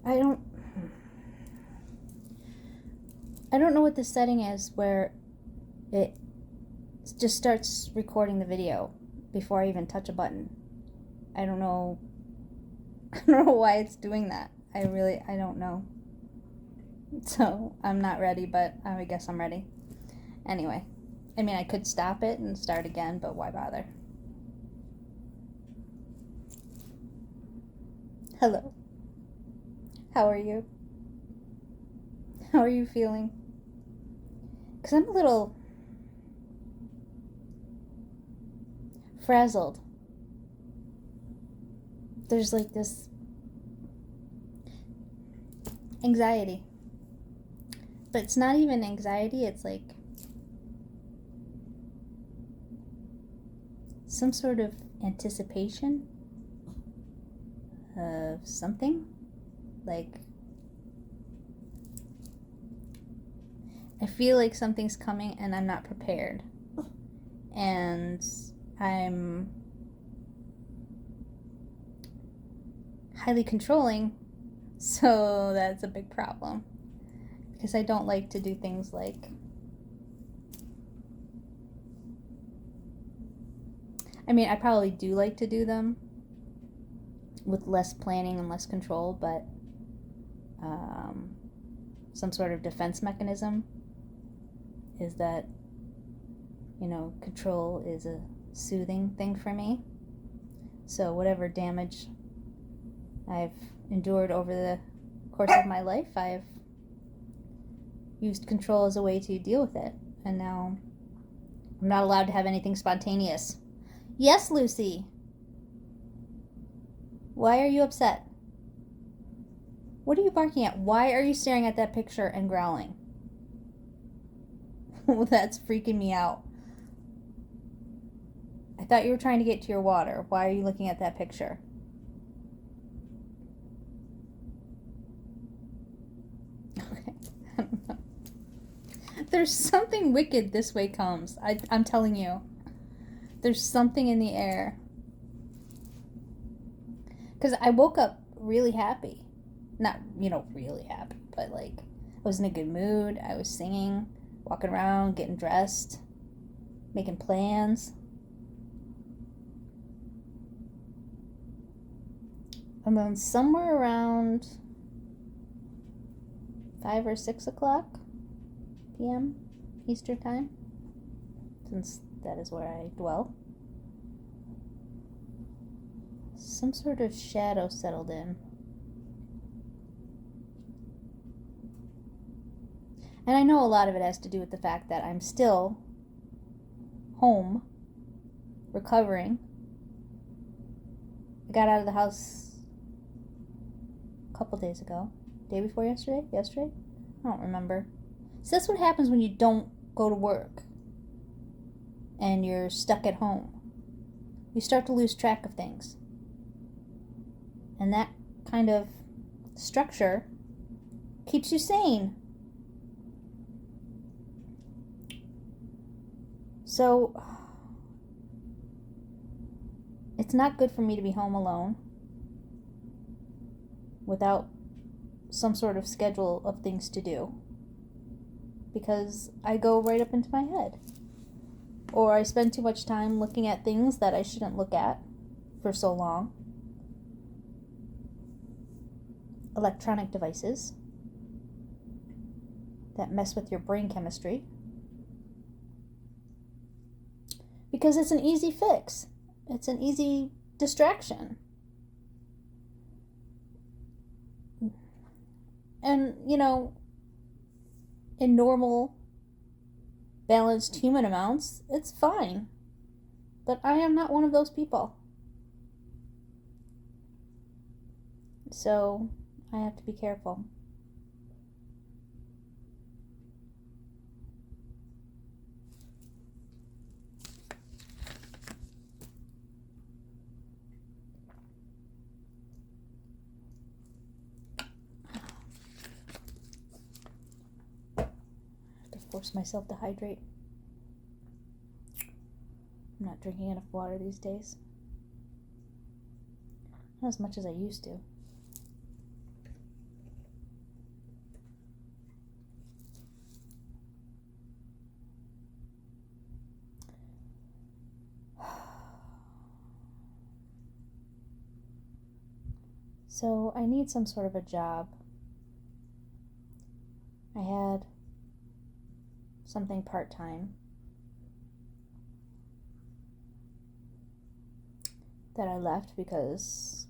I don't know what the setting is where it just starts recording the video before I even touch a button. I don't know why it's doing that. I don't know. So I'm not ready, but I guess I'm ready. Anyway, I mean, I could stop it and start again, but why bother? Hello. How are you? How are you feeling? Because I'm a little frazzled. There's like this anxiety. But it's not even anxiety, it's like some sort of anticipation of something. Like, I feel like something's coming and I'm not prepared. And I'm highly controlling, so that's a big problem. Because I don't like to do things like I probably do like to do them with less planning and less control, but some sort of defense mechanism is that, control is a soothing thing for me. So whatever damage I've endured over the course of my life, I've used control as a way to deal with it. And now I'm not allowed to have anything spontaneous. Yes, Lucy. Why are you upset? What are you barking at? Why are you staring at that picture and growling? That's freaking me out. I thought you were trying to get to your water. Why are you looking at that picture? Okay. I don't know. There's something wicked this way comes. I'm telling you. There's something in the air. Because I woke up really happy. Not, really happy, but like, I was in a good mood. I was singing, walking around, getting dressed, making plans. And then somewhere around 5 or 6 o'clock p.m. Eastern Time, since that is where I dwell, some sort of shadow settled in. And I know a lot of it has to do with the fact that I'm still home, recovering. I got out of the house a couple days ago. Day before yesterday? Yesterday? I don't remember. So that's what happens when you don't go to work and you're stuck at home. You start to lose track of things. And that kind of structure keeps you sane. So, it's not good for me to be home alone without some sort of schedule of things to do, because I go right up into my head. Or I spend too much time looking at things that I shouldn't look at for so long. Electronic devices that mess with your brain chemistry. Because it's an easy fix. It's an easy distraction. And, in normal, balanced human amounts, it's fine. But I am not one of those people. So, I have to be careful. Force myself to hydrate. I'm not drinking enough water these days. Not as much as I used to. So I need some sort of a job. I had something part-time that I left because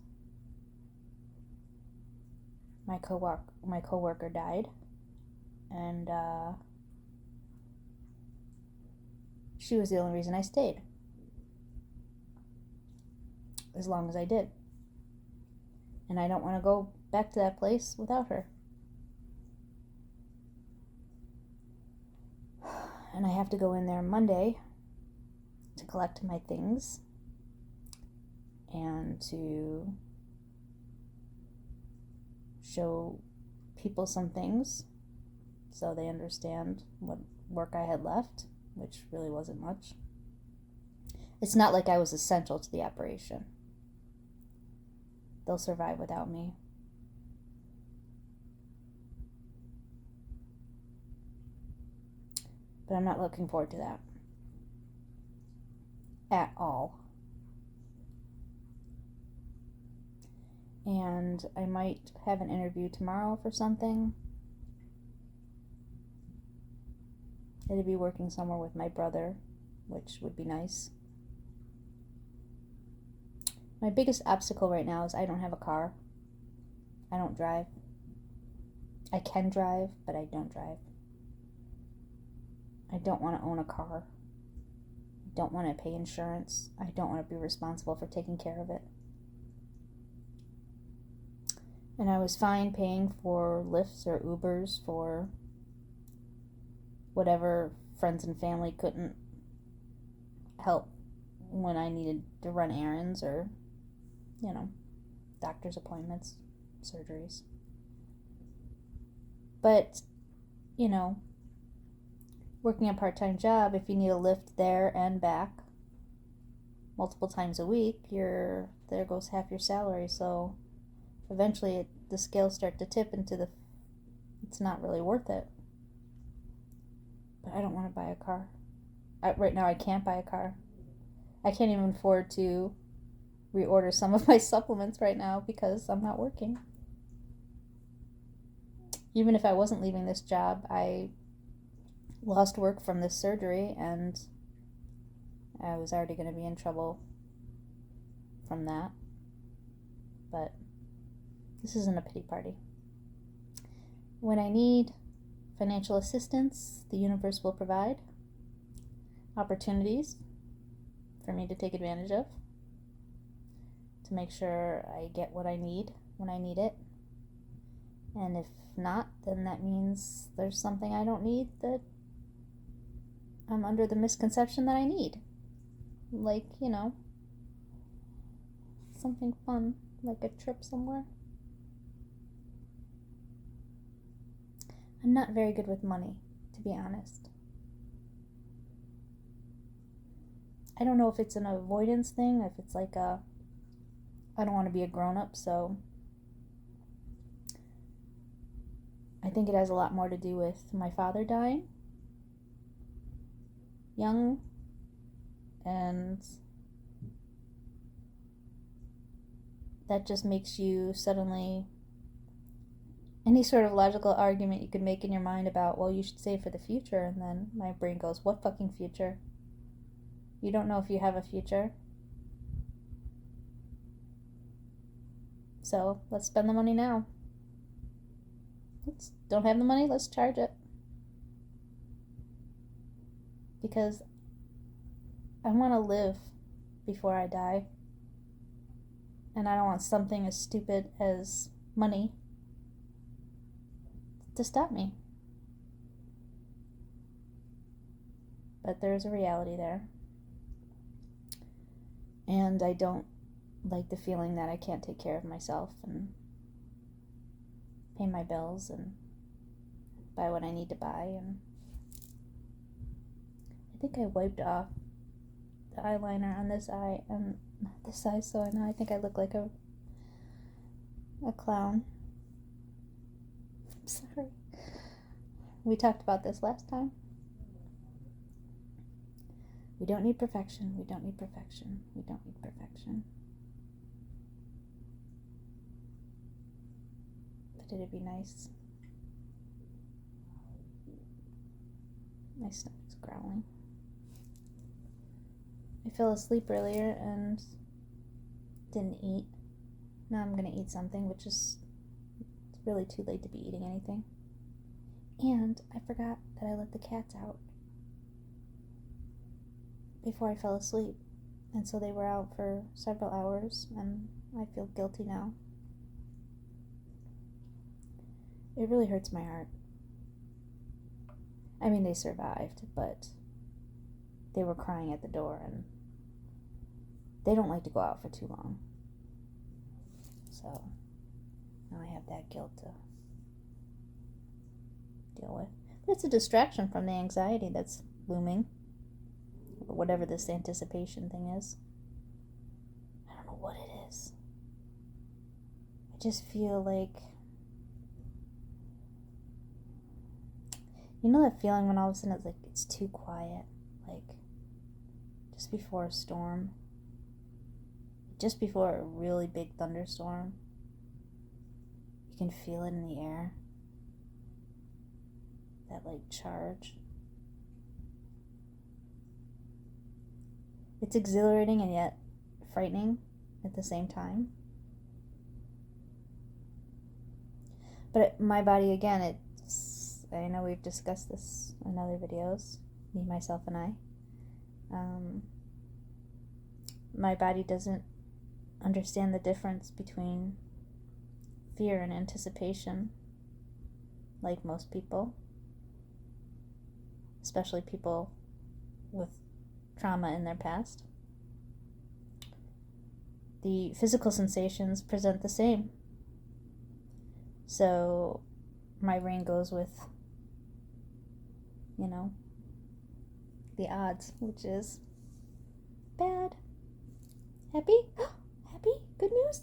my coworker died, and she was the only reason I stayed as long as I did. And I don't want to go back to that place without her. And I have to go in there Monday to collect my things and to show people some things so they understand what work I had left, which really wasn't much. It's not like I was essential to the operation. They'll survive without me. But I'm not looking forward to that at all. And I might have an interview tomorrow for something. It'd be working somewhere with my brother, which would be nice. My biggest obstacle right now is I don't have a car. I don't drive. I can drive, but I don't drive. I don't want to own a car. I don't want to pay insurance. I don't want to be responsible for taking care of it. And I was fine paying for Lyfts or Ubers for whatever friends and family couldn't help when I needed to run errands or, doctor's appointments, surgeries. But, working a part-time job, if you need a lift there and back multiple times a week, there goes half your salary. So eventually the scales start to tip into it's not really worth it. But I don't want to buy a car. Right now I can't buy a car. I can't even afford to reorder some of my supplements right now because I'm not working. Even if I wasn't leaving this job, I lost work from this surgery and I was already going to be in trouble from that. But this isn't a pity party. When I need financial assistance, the universe will provide opportunities for me to take advantage of, to make sure I get what I need when I need it. And if not, then that means there's something I don't need that I'm under the misconception that I need. Like, something fun, like a trip somewhere. I'm not very good with money, to be honest. I don't know if it's an avoidance thing, if it's like I don't want to be a grown-up, so I think it has a lot more to do with my father dying young, and that just makes you suddenly, any sort of logical argument you could make in your mind about, well, you should save for the future, and then my brain goes, what fucking future? You don't know if you have a future. So let's spend the money now. Don't have the money, let's charge it. Because I want to live before I die. And I don't want something as stupid as money to stop me. But there's a reality there. And I don't like the feeling that I can't take care of myself and pay my bills and buy what I need to buy. And I think I wiped off the eyeliner on this eye and this eye, so I think I look like a clown. I'm sorry. We talked about this last time. We don't need perfection. We don't need perfection. We don't need perfection. But it'd be nice. My stomach's growling. I fell asleep earlier and didn't eat. Now I'm gonna eat something, which is it's really too late to be eating anything. And I forgot that I let the cats out before I fell asleep. And so they were out for several hours, and I feel guilty now. It really hurts my heart. I mean, they survived, but they were crying at the door, and they don't like to go out for too long. So now I have that guilt to deal with. But it's a distraction from the anxiety that's looming, or whatever this anticipation thing is. I don't know what it is. I just feel like, you know that feeling when all of a sudden it's like it's too quiet, like just before a storm, just before a really big thunderstorm. You can feel it in the air, that like charge. It's exhilarating and yet frightening at the same time. But my body, again, I know we've discussed this in other videos, me, myself, and I. My body doesn't understand the difference between fear and anticipation, like most people, especially people with trauma in their past. The physical sensations present the same. So my brain goes with, the odds, which is bad. Happy? Happy? Good news?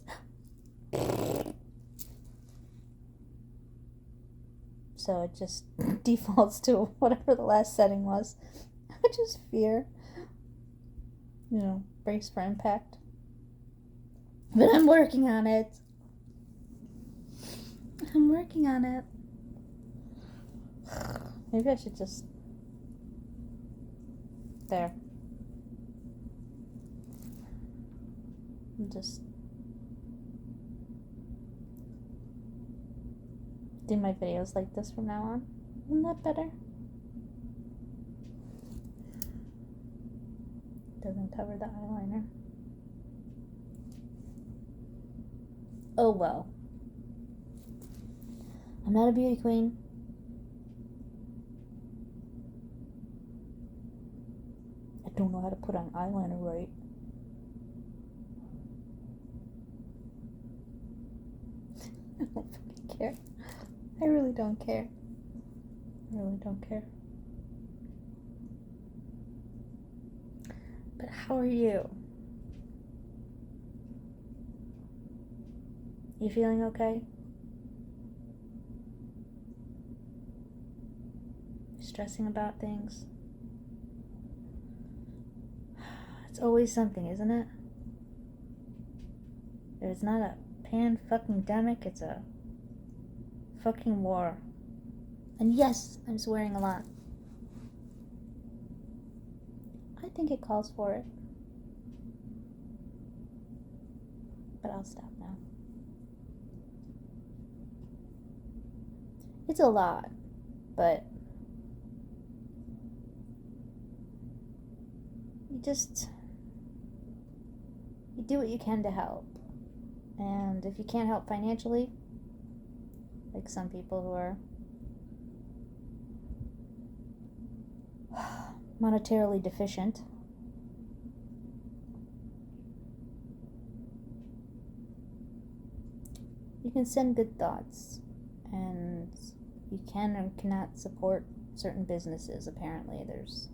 So it just defaults to whatever the last setting was, which is fear. Brace for impact. But I'm working on it. Maybe I should just... There. Just do my videos like this from now on. Isn't that better? Doesn't cover the eyeliner. Oh well. I'm not a beauty queen. I don't know how to put on eyeliner right. I don't fucking care. I really don't care. But how are you? You feeling okay? Stressing about things? It's always something, isn't it? It's not a pan-fucking-demic, it's a fucking war. And yes, I'm swearing a lot. I think it calls for it. But I'll stop now. It's a lot, but you do what you can to help. And if you can't help financially, like some people who are monetarily deficient, you can send good thoughts, and you can or cannot support certain businesses. Apparently there's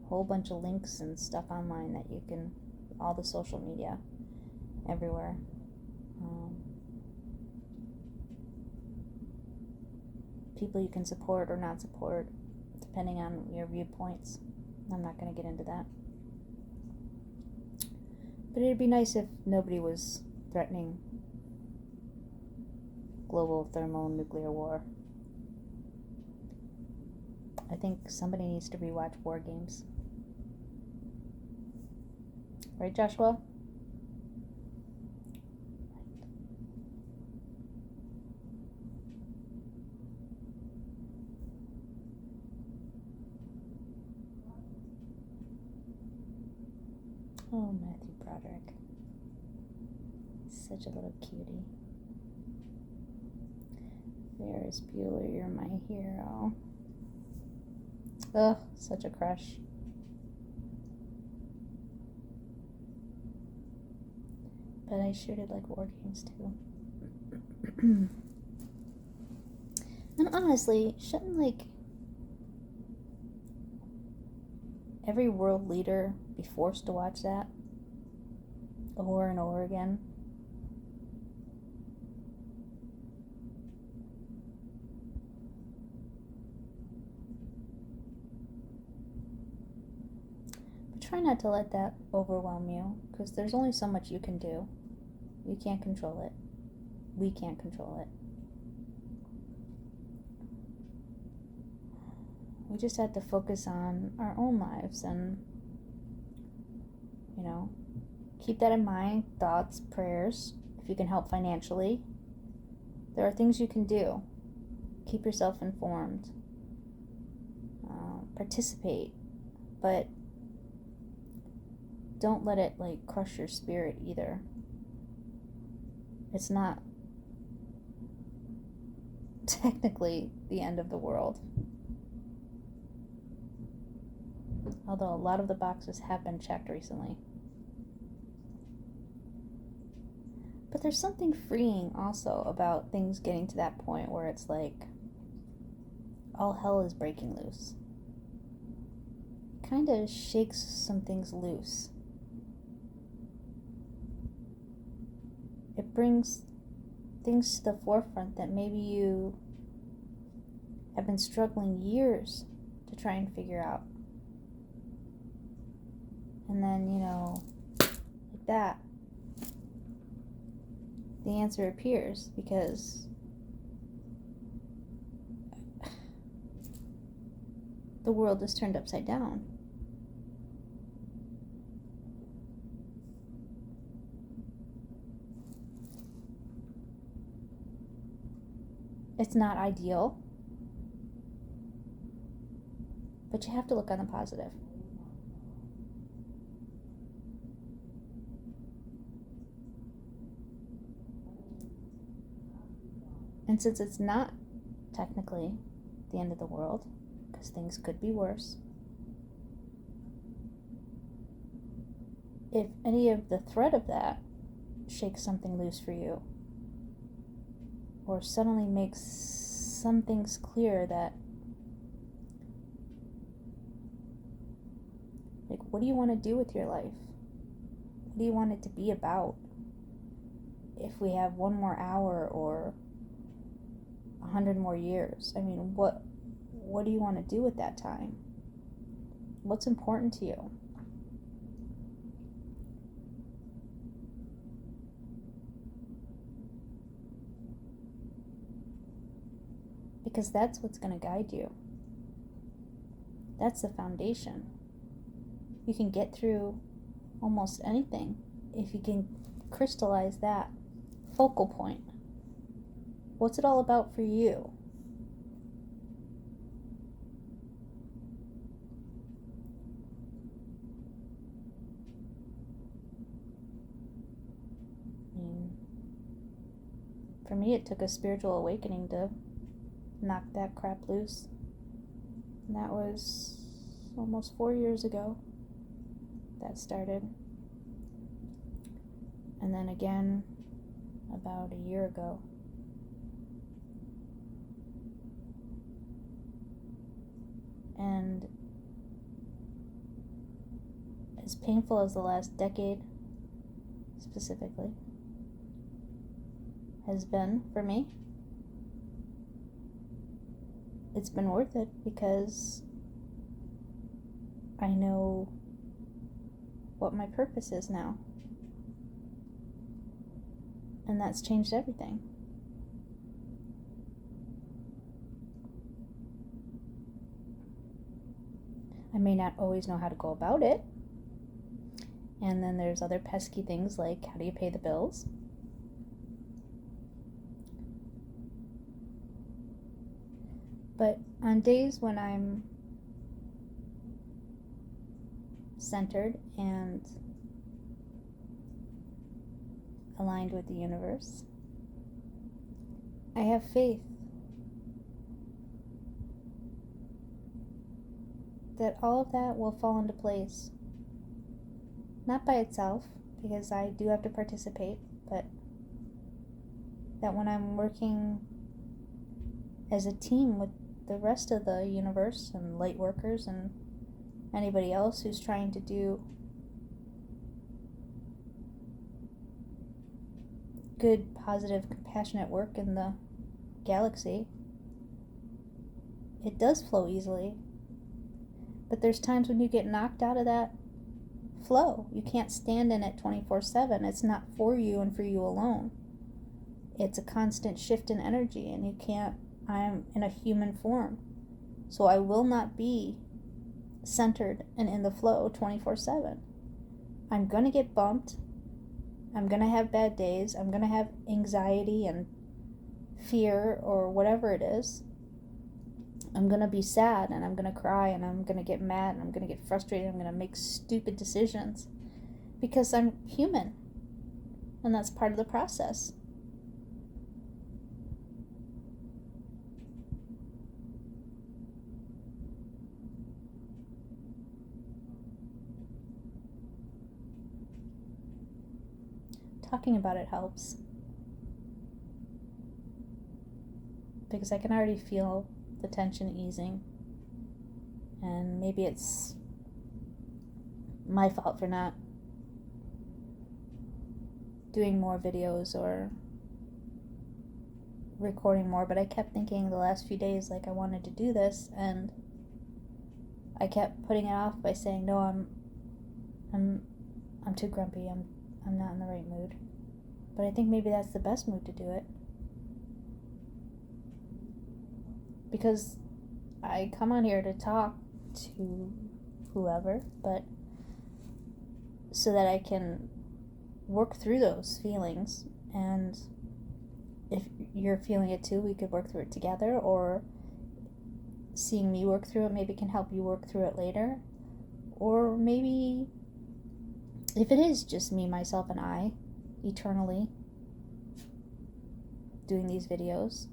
a whole bunch of links and stuff online that you can, all the social media everywhere, people you can support or not support depending on your viewpoints. I'm not going to get into that, but it'd be nice if nobody was threatening global thermonuclear war. I think somebody needs to rewatch War Games. Right, Joshua? Oh, Matthew Broderick. Such a little cutie. Ferris Bueller, you're my hero. Ugh, such a crush. But I sure did like War Games too. And honestly, shouldn't like every world leader be forced to watch that over and over again? But try not to let that overwhelm you, because there's only so much you can do. You can't control it. We can't control it. We just have to focus on our own lives and, keep that in mind. Thoughts, prayers, if you can help financially. There are things you can do. Keep yourself informed. Participate. But don't let it, crush your spirit either. It's not technically the end of the world. Although a lot of the boxes have been checked recently. But there's something freeing also about things getting to that point where it's like all hell is breaking loose. It kind of shakes some things loose. It brings things to the forefront that maybe you have been struggling years to try and figure out. And then, like that, the answer appears because the world is turned upside down. It's not ideal, but you have to look on the positive. And since it's not technically the end of the world, because things could be worse, if any of the threat of that shakes something loose for you, or suddenly makes some things clear that, what do you want to do with your life? What do you want it to be about? If we have one more hour or 100 more years, what do you want to do with that time? What's important to you? Because that's what's going to guide you. That's the foundation. You can get through almost anything if you can crystallize that focal point. What's it all about for you? For me, it took a spiritual awakening to knock that crap loose. And that was almost 4 years ago that started. And then again about a year ago. And as painful as the last decade specifically has been for me, it's been worth it because I know what my purpose is now. And that's changed everything. I may not always know how to go about it. And then there's other pesky things like, how do you pay the bills? But on days when I'm centered and aligned with the universe, I have faith that all of that will fall into place. Not by itself, because I do have to participate, but that when I'm working as a team with the rest of the universe and light workers and anybody else who's trying to do good, positive, compassionate work in the galaxy, it does flow easily. But there's times when you get knocked out of that flow. You can't stand in it 24/7. It's not for you and for you alone. It's a constant shift in energy, and you can't. I'm in a human form, so I will not be centered and in the flow 24/7. I'm gonna get bumped. I'm gonna have bad days. I'm gonna have anxiety and fear or whatever it is. I'm gonna be sad, and I'm gonna cry, and I'm gonna get mad, and I'm gonna get frustrated. I'm gonna make stupid decisions because I'm human, and that's part of the process. Talking about it helps, because I can already feel the tension easing, and maybe it's my fault for not doing more videos or recording more, but I kept thinking the last few days like I wanted to do this, and I kept putting it off by saying no, I'm too grumpy, I'm not in the right mood. But I think maybe that's the best mood to do it, because I come on here to talk to whoever, but so that I can work through those feelings, and if you're feeling it too, we could work through it together, or seeing me work through it maybe can help you work through it later. Or maybe if it is just me, myself, and I eternally doing these videos,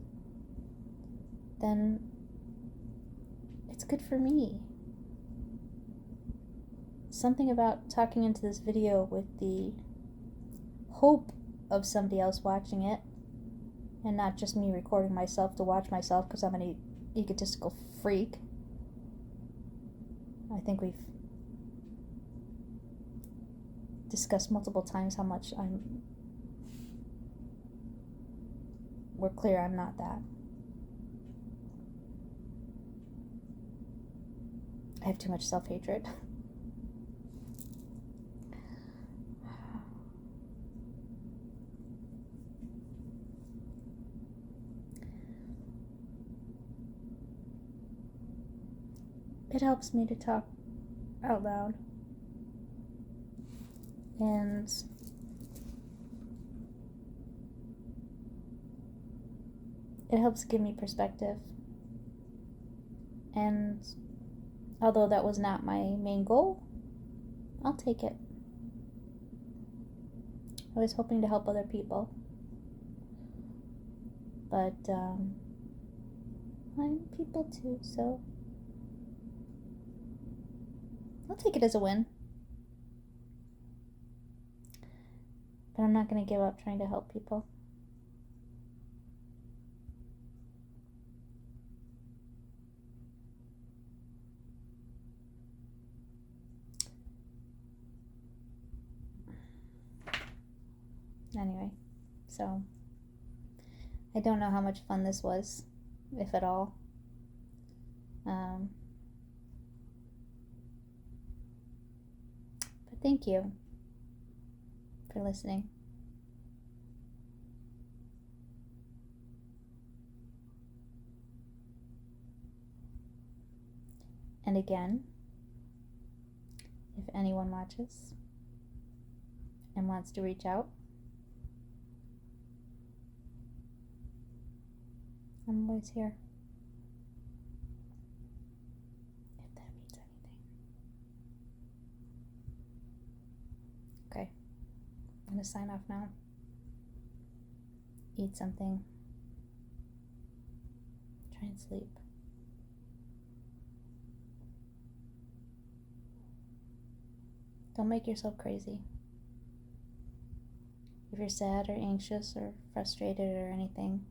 then it's good for me. Something about talking into this video with the hope of somebody else watching it, and not just me recording myself to watch myself because I'm an egotistical freak. I think we've discussed multiple times how much we're clear I'm not that. I have too much self-hatred. It helps me to talk out loud, and it helps give me perspective. And although that was not my main goal, I'll take it. I was hoping to help other people, but I'm people too, so I'll take it as a win. But I'm not going to give up trying to help people. Anyway, so I don't know how much fun this was, if at all. But thank you for listening. And again, If anyone watches and wants to reach out, I'm always here. If that means anything. Okay, I'm gonna sign off now. Eat something. Try and sleep. Don't make yourself crazy. If you're sad or anxious or frustrated or anything,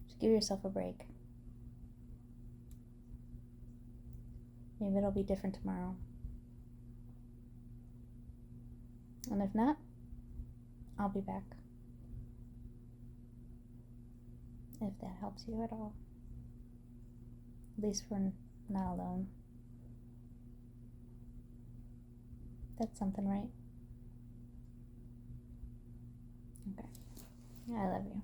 just give yourself a break. Maybe it'll be different tomorrow. And if not, I'll be back. If that helps you at all. At least we're not alone. That's something, right? Okay. I love you.